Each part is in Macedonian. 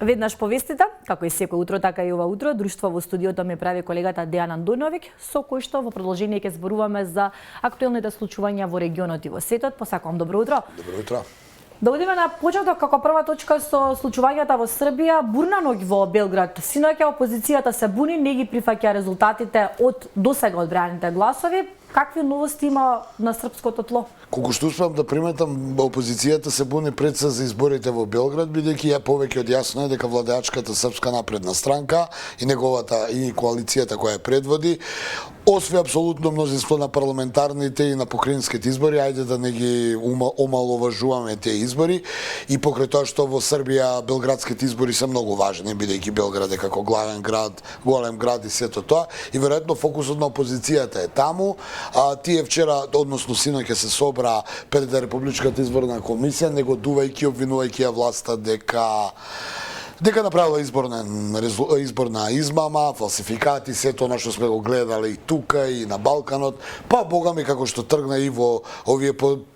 Веднаш повестите, како и секој утро, така и ова утро, друштво во студиото ми прави колегата Дејан Андоновиќ, со кој што во продолжение ќе зборуваме за актуелните случувања во регионот и во светот. Посакувам добро утро. Добро утро. Да одиме на почеток како прва точка со случувањата во Србија. Бурна ноќ во Белград. Синоќа опозицијата се буни, не ги прифаќа резултатите од досега одбраните гласови. Какви новости има на српското тло? Колку што успеам да приметам, опозицијата се буни пред се за изборите во Белград, бидејќи ја повеќе од јасно е дека владеачката Српска напредна странка и неговата и коалицијата која ја предводи освои апсолутно мнозинство на парламентарните и на покрајинските избори. Ајде да не ги омаловажуваме тие избори, и покрај тоа што во Србија белградските избори се многу важни, бидејќи Белград е како главен град, голем град и сето тоа, и веројатно фокусот на опозицијата е таму. Тие вчера, односно синоќа, се собра пред Републичката изборна комисија, негодувајќи, обвинувајќи ја власта дека направила изборна измама, фалсификати, сето она што сме го гледале и тука и на Балканот, па богами како што тргна и во овие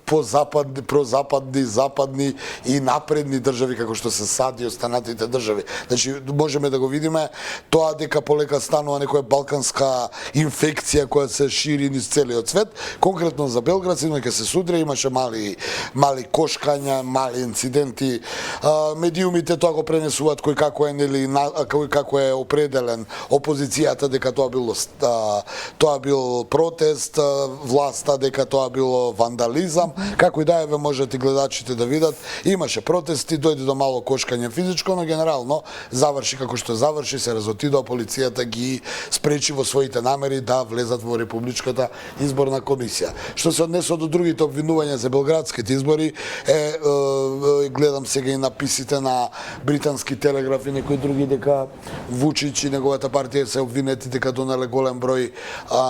прозападни, западни и напредни држави како што се САД и останатите држави. Значи можеме да го видиме тоа дека полека станува некоја балканска инфекција која се шири низ целиот свет. Конкретно за Белград синоќа се судре имаше мали кошкања, мали инциденти. Медиумите тоа го пренесуваат кој како е кој како е определен опозицијата дека тоа бил протест, власта дека тоа било вандализам. Како и да е, можете гледачите да видат, имаше протести, дојде до мало кошкање физичко, но генерално заврши како што заврши, се разотидоа, полицијата ги спречи во своите намери да влезат во Републичката изборна комисија. Што се однесува до другите обвинувања за белградските избори, гледам сега и написите на британски телеграф и некои други дека Вучич и неговата партија се обвинети дека донале голем број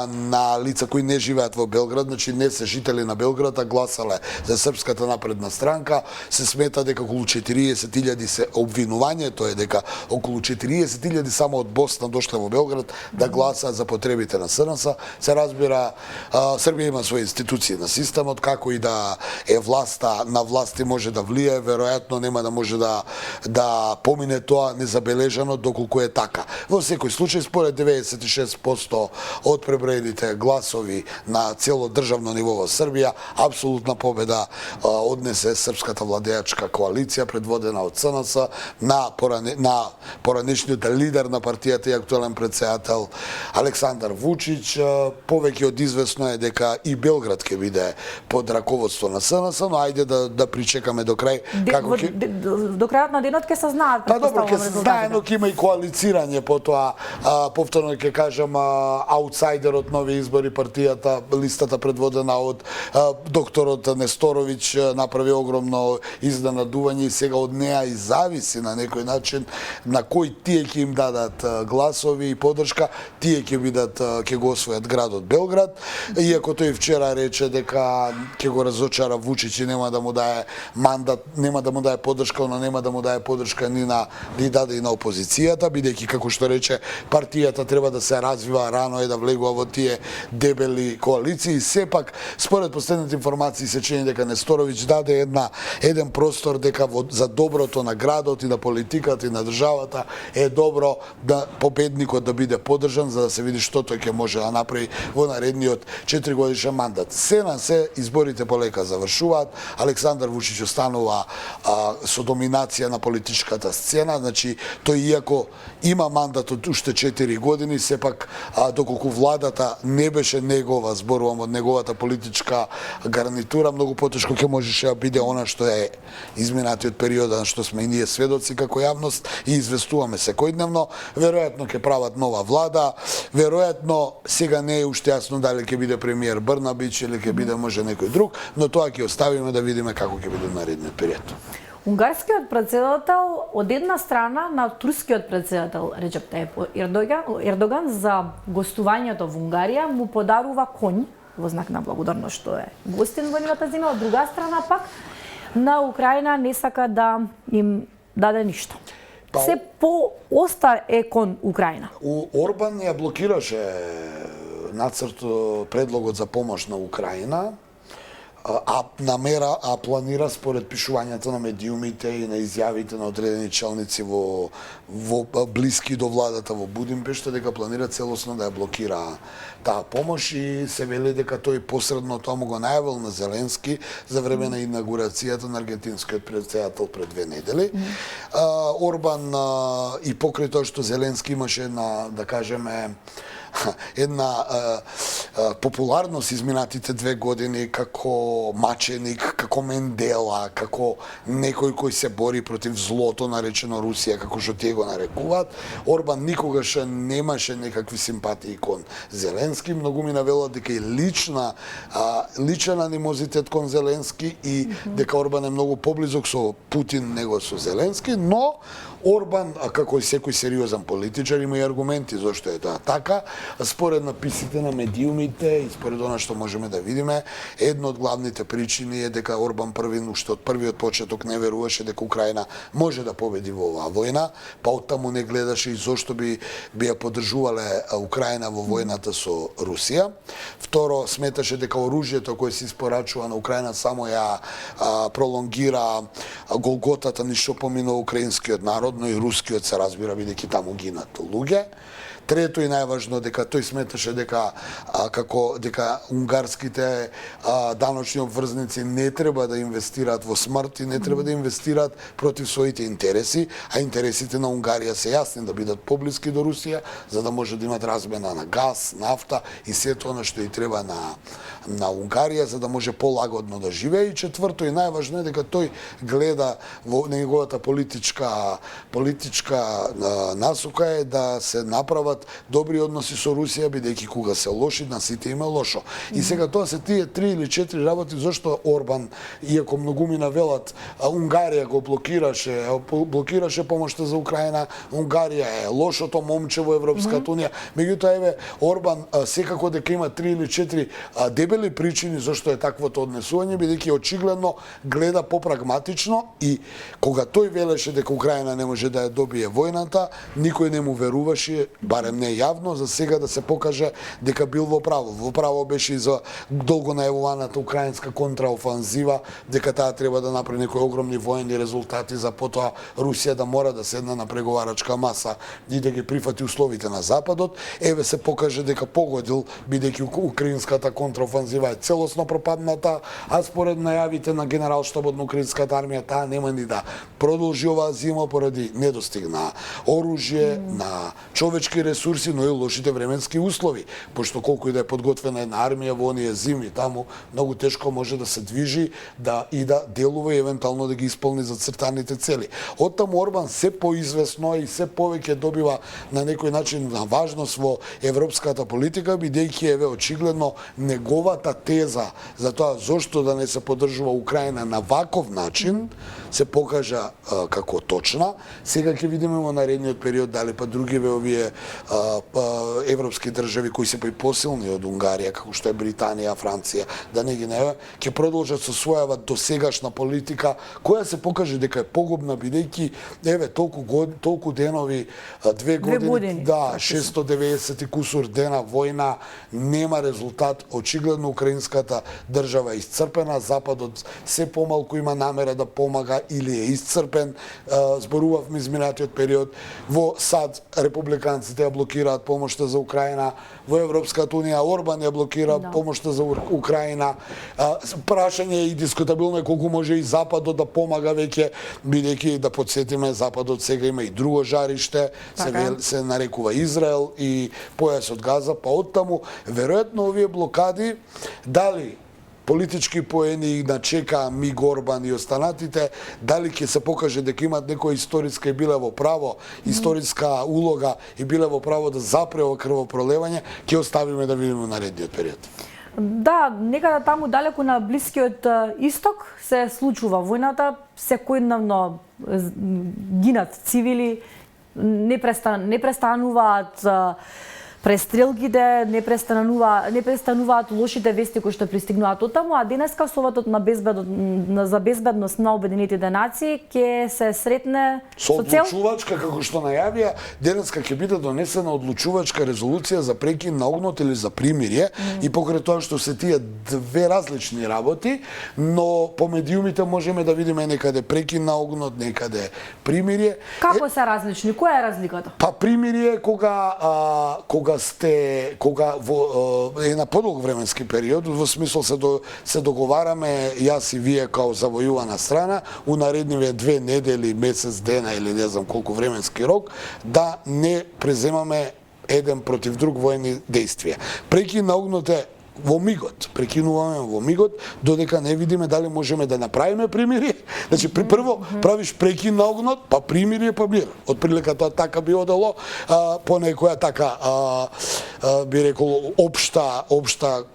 на лица кои не живеат во Белград, значи не се жители на Белград, а гласале за Српската напредна странка. Се смета дека околу 40.000 се обвинувањето е дека околу 40.000 само од Босна дошле во Белград да гласаат за потребите на СНС. Се разбира, Србија има своји институции на системот, како и да е власта, на власти може да влие, веројатно нема да може да помине тоа незабележано доколку е така. Во секој случај, според 96% од преброените гласови на цело државно ниво во Србија, апсолутна победа однесе српската владеачка коалиција предводена од СНС на поранешниот лидер на партијата и актуелен претседател Александар Вучич. Повеќе од известно е дека и Белград ќе биде под раководство на СНС, но ајде да причекаме до крај како ќе до крајот на денот ќе се знаат. Па добро, ќе се знае, но ќе има и коалицирање потоа. Повторно ќе кажам, аутсайдерот на овие избори, партијата, листата предводена од докторот Несторовиќ направи огромно изненадување и сега од неа и зависи на некој начин на кој тие ќе им дадат гласови и поддршка, тие ќе го освојат градот Белград. Иако тој вчера рече дека ќе го разочара Вучич и нема да му дае мандат, нема да му дае поддршка, но нема да му дае поддршка ни даде и на опозицијата, бидејќи како што рече партијата треба да се развива, рано е да влегува во тие дебели коалиции. Сепак според последните информации се чини дека Несторовиќ даде еден простор дека за доброто на градот и на политиката и на државата е добро да победникот да биде поддржан за да се види што тој ќе може да направи во наредниот 4-годишен мандат. Се на се изборите полека завршуваат, Александар Вучич останува со доминација на политичката сцена, значи тој иако има мандат од уште 4 години, сепак доколку владата не беше негова, зборувам од неговата политичка гарнитура, многу потешко ќе можеше да биде она што е изминатиот период на што сме и ние сведоци како јавност и известуваме секојдневно. Веројатно ќе прават нова влада, веројатно сега не е уште јасно дали ќе биде премиер Брнабич или ќе биде може некој друг, но тоа ќе оставиме да видиме како ќе биде наредниот период. Унгарскиот претседател од една страна на турскиот претседател Реджеп Тајип Ердоган за гостувањето во Унгарија му подарува конј во знак на благодарност што е гостин во нивната земја, од друга страна пак на Украина не сака да им даде ништо. Се по-остар е кон Украина. Орбан ја блокираше нацрт предлогот за помош на Украина. планира според пишувањето на медиумите и на изјавите на одредени челници во блиски до владата во Будимпешта дека планира целосно да ја блокира таа помош и се вели дека тој посредно тоа му го најавил на Зеленски за време на инаугурацијата на аргентинскиот претседател пред 2 недели. Орбан и покрај тоа што Зеленски имаше една, да кажеме, една популарност изминатите 2 години како маченик, како Мендела, како некој кој се бори против злото наречено Русија, како што тие го нарекуваат. Орбан никогаш немаше некакви симпатии кон Зеленски, многу ми навелат дека и личен анимозитет кон Зеленски и дека Орбан е многу поблизок со Путин него со Зеленски, но Орбан, како и секој сериозен политичар, има и аргументи зашто е тоа така. Според написите на медиумите и според она што можеме да видиме, една од главните причини е дека Орбан уште од првиот почеток не веруваше дека Украина може да победи во оваа војна, па оттаму не гледаше и зошто би ја поддржувале Украина во војната со Русија. Второ, сметаше дека оружјето кое се испорачува на Украина само ја пролонгира голготата ни што поминува украинскиот народ, но и рускиот се разбира, бидејќи таму гинат луѓе. Трето и најважно дека тој сметаше дека унгарските даночни обврзници не треба да инвестираат во смрт и не треба да инвестираат против своите интереси, а интересите на Унгарија се јасни, да бидат поблиски до Русија, за да може да имат размена на газ, нафта и сето она што и треба на Унгарија, за да може полагодно да живее. И четврто и најважно е дека тој гледа во неговата политичка насока е да се направат добри односи со Русија, бидејќи кога се лоши, на сите има лошо. И сега тоа се тие 3 или 4 работи зашто Орбан, иако многу ми навелат, Унгарија го блокираше помошта за Украина, Унгарија е лошото момче во Европската унија. Меѓутоа, еве, Орбан секако дека има 3 или 4 дебели причини зашто е таквото однесување, бидејќи очигледно гледа попрагматично и кога тој велеше дека Украина не може да ја добие војната, никој не му веруваше, барем не јавно, за сега да се покаже дека бил во право. Во право беше и за долго најавуваната украинска контраофанзива, дека таа треба да направи некои огромни воени резултати за потоа Русија да мора да седне на преговарачка маса и да ги прифати условите на Западот. Еве се покаже дека погодил, бидејќи украинската контраофанзива е целосно пропадната, а според најавите на генералштабот на украинската армија, таа нема ни да продолжи оваа зима поради недостиг на оружје, на човечки ресурси, но и лошите временски услови, пошто колку и да е подготвена една армија во оние зими таму, многу тешко може да се движи, да делува и евентуално да ги исполни зацртаните цели. Оттаму Орбан се поизвестно и се повеќе добива на некој начин на важност во европската политика, бидејќи еве очигледно неговата теза за тоа зошто да не се поддржува Украина на ваков начин се покажа како точна. Сега ќе видиме во наредниот период дали па другиве овие европски држави кои се посилни од Унгарија, како што е Британија, Франција, да не ги нева, ќе продолжат со својава досегашна политика, која се покаже дека е погубна, бидејќи еве толку денови, 2 години, да, 690 и кусур дена војна, нема резултат. Очигледно украинската држава е исцрпена, Западот се помалку има намера да помага или е исцрпен. Зборувавме изминатиот период, во САД републиканците ја блокираат помошта за Украина, во Европската унија Орбан ја блокира помошта за Украина. Прашање и дискутабилно е колку може и Западот да помага веќе, бидејќи да подсетиме, Западот сега има и друго жариште, се нарекува Израел и појасот Газа, па оттаму веројатно овие блокади дали политички поени на чека Миг Орбан и останатите, дали ќе се покаже дека имат некоја историска и биле во право, историска улога и биле во право да запре ова крвопролевање, ќе оставиме да видиме наредниот период. Да, некада таму далеку на Блискиот Исток се случува војната, секојдневно гинат цивили, не престануваат престрелките не престануваат лошите вести кои што пристигнуваат оттаму, а денеска Советот за безбедност на Обединетите нации ќе се сретне со одлучувачка, како што најавија, денеска ќе биде донесена одлучувачка резолуција за прекин на огнот или за примирие, и покрај тоа што се тие две различни работи, но по медиумите можеме да видиме некаде прекин на огнот, некаде примирие. Како се различни? Која е разликата? Па примирие кога е на подолг временски период, во смисол се договараме јас и вие као завојувана страна, у наредниве 2 недели, месец дена или не знам колку временски рок, да не преземаме еден против друг воени действија. Прекин на огнот е во мигот, прекинуваме во мигот, додека не видиме дали можеме да направиме примирие. Значи, прво правиш прекин на огнот, па примирие, па мир. Отприлика тоа така би одело, по некоја така, би рекол, општа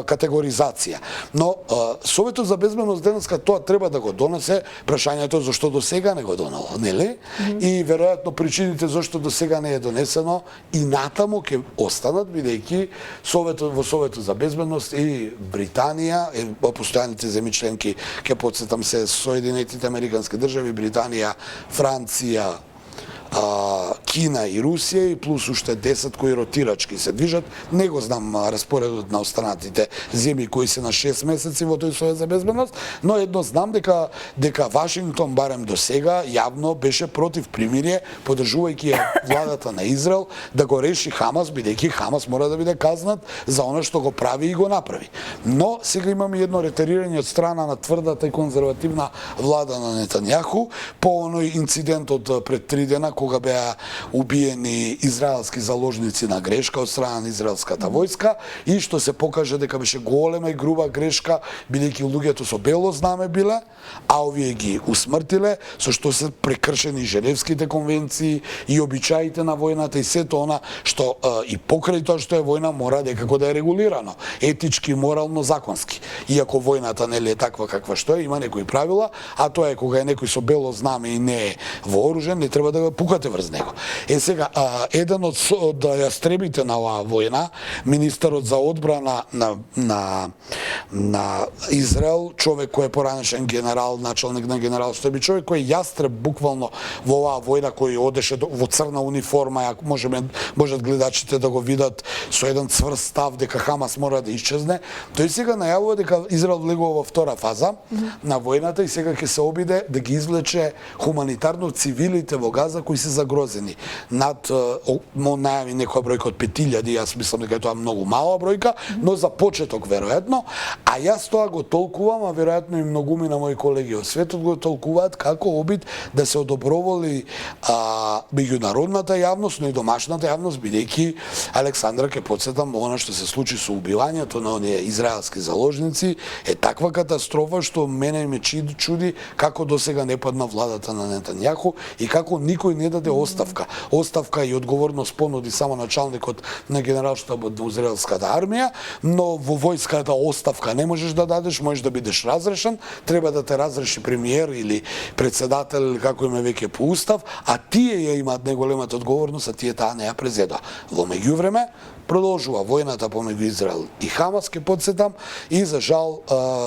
категоризација. Но Советот за безбедност денеска тоа треба да го донесе, прашањето е зашто до сега не го донело, нели? И веројатно причините зашто до сега не е донесено и натаму ќе останат, бидејќи во Советот за безбедност и Британија, постојаните земји членки, ќе потсетам се Соединетите Американски држави, Британија, Франција, Кина и Русија и плюс уште 10 кои ротирачки се движат. Не го знам распоредот на останатите земји кои се на 6 месеци во тој Совет за безбедност, но едно знам дека Вашингтон барем до сега јавно беше против примирие, поддржувајќи владата на Израел да го реши Хамас, бидејќи Хамас мора да биде казнат за она што го прави и го направи. Но сега имаме едно ретерирање од страна на тврдата и конзервативна влада на Нетањаху по оној инцидент од пред 3 дена кога беа убиени израелски заложници на грешка од страна на израелската војска и што се покаже дека беше голема и груба грешка, бидејќи луѓето со бело знаме биле, а овие ги усмртиле, со што се прекршени Женевските конвенции и обичаите на војната и сето она што и покрај тоа што е војна мора некако да е регулирано, етички, морално, законски. Иако војната нели е таква каква што е, има некои правила, а тоа е кога е некој со бело знаме и не е вооружен, не треба да го пукате врз него. Сега, еден од јастребите на оваа војна, министерот за одбрана на Израел, човек кој е поранешен генерал, началник на генералштаби, човек кој е јастреб буквално во оваа војна, кој одеше во црна униформа, можат гледачите да го видат со еден цврст став дека Хамас мора да исчезне. Тој сега најавува дека Израел влегува во втора фаза на војната и сега ќе се обиде да ги извлече хуманитарно цивилите во Газа кои се загрозени. Над најави некоја бројка од 5000, јас мислам дека е тоа многу мала бројка, но за почеток веројатно, а јас тоа го толкувам, а веројатно и многуми на мои колеги од светот го толкуваат како обид да се одоброволи меѓународната јавност, но и домашната јавност, бидејќи Александра, ќе потсетам, она што се случи со убивањето на оние израелски заложници е таква катастрофа што мене ме чуди како досега не падна владата на Нетањаху и како никој не даде оставка. Оставка и одговорност понуди само началникот на генералштабот на израелската армија, но во војската оставка не можеш да дадеш, можеш да бидеш разрешен, треба да те разреши премиер или председател или како име веќе по устав, а тие ја имаат најголемата одговорност, а тие таа не ја презедоа. Во меѓувреме продолжува војната помеѓу Израел и Хамас, ке потсетам, и за жал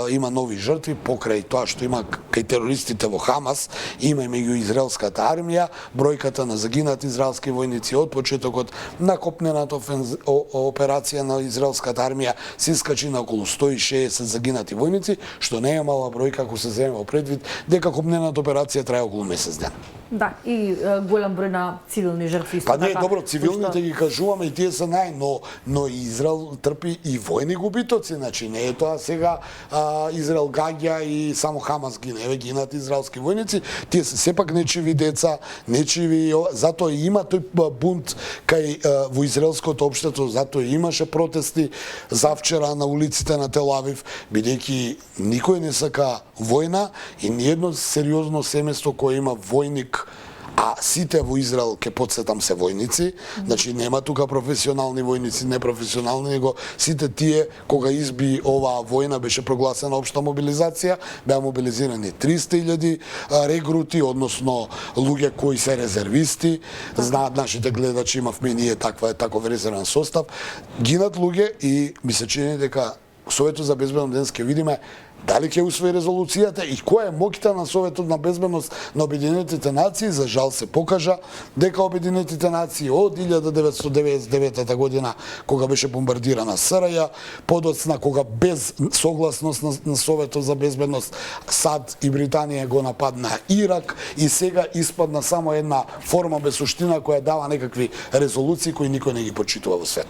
има нови жртви покрај тоа што има кај терористите во Хамас, има и меѓу израелската армија, бројката на загинати израелски војници од почетокот на копнената операција на израелската армија се искачи на околу 160 загинати војници, што не е мала бројка ако се земе во предвид дека копнената операција трае околу месец ден. Да, и голем број на цивилни жртви. Па не, добро, цивилните ги кажуваме и тие се но Израел трпи и војни губитоци, значи не е тоа сега Израел гаѓа и само Хамас гинат израелски војници, тие се сепак нечиви деца, нечиви, затоа и има тој бунт кај во израелското општество, затоа и имаше протести завчера на улиците на Тел Авив, бидејќи никој не сака војна и ниедно сериозно семејство кое има војник а сите во Израел ќе потсетам се војници, значи нема тука професионални војници, непрофесионални, него сите тие кога изби оваа војна беше прогласена општа мобилизација, беа мобилизирани 300.000 регрути, односно луѓе кои се резервисти, знаат нашите гледачи, имавме и ние таков резервен состав, гинат луѓе и ми се чини дека Советот за безбедност денес ќе видиме дали ќе усвои резолуцијата и која е моќта на Советот на безбедност на Обединетите нации. За жал се покажа дека Обединетите нации од 1999 година, кога беше бомбардирана СРЈ, подоцна кога без согласност на Советот за безбедност САД и Британија го нападна Ирак и сега испадна само една форма без суштина која дава некакви резолуции кои никој не ги почитува во свет.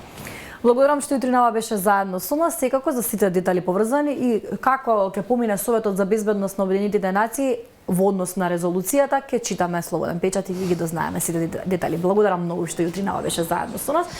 Благодарам што утринава беше заедно со нас, секако за сите детали поврзани и како ќе помине Советот за безбедност на Обединетите нации во однос на резолуцијата, ќе читаме Слободен печат и ги дознаеме сите детали. Благодарам многу што утринава беше заедно со нас.